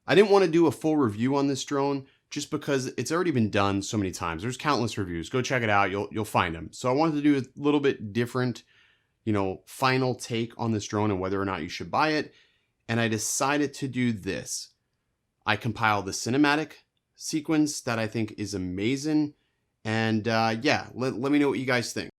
I didn't want to do a full review on this drone just because it's already been done so many times. There's countless reviews. Go check it out. You'll find them. So I wanted to do a little bit different, final take on this drone and whether or not you should buy it. And I decided to do this. I compiled the cinematic sequence that I think is amazing. And yeah, let me know what you guys think.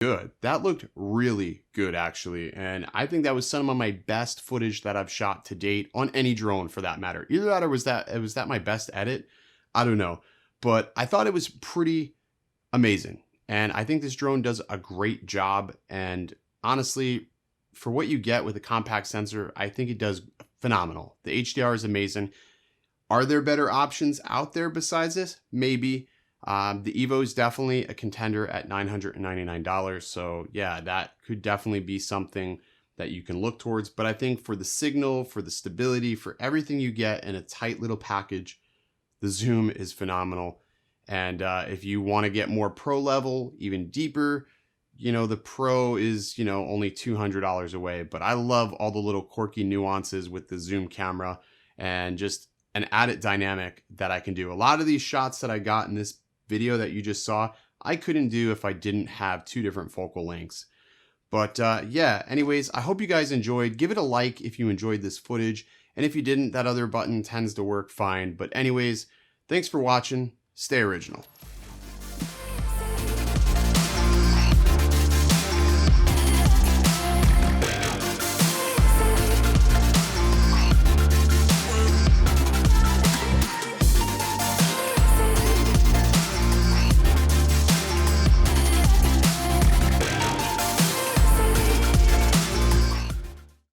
Good. That looked really good, actually. And I think that was some of my best footage that I've shot to date on any drone, for that matter. Either that or was that my best edit? I don't know. But I thought it was pretty amazing. And I think this drone does a great job. And honestly, for what you get with a compact sensor, I think it does phenomenal. The HDR is amazing. Are there better options out there besides this? Maybe. The Evo is definitely a contender at $999. So yeah, that could definitely be something that you can look towards. But I think for the signal, for the stability, for everything you get in a tight little package, the zoom is phenomenal. And if you want to get more pro level, even deeper, the pro is, only $200 away. But I love all the little quirky nuances with the zoom camera and just an added dynamic that I can do. A lot of these shots that I got in this video that you just saw, I couldn't do if I didn't have two different focal lengths. But yeah, anyways, I hope you guys enjoyed. Give it a like if you enjoyed this footage. And if you didn't, that other button tends to work fine. But anyways, thanks for watching. Stay original.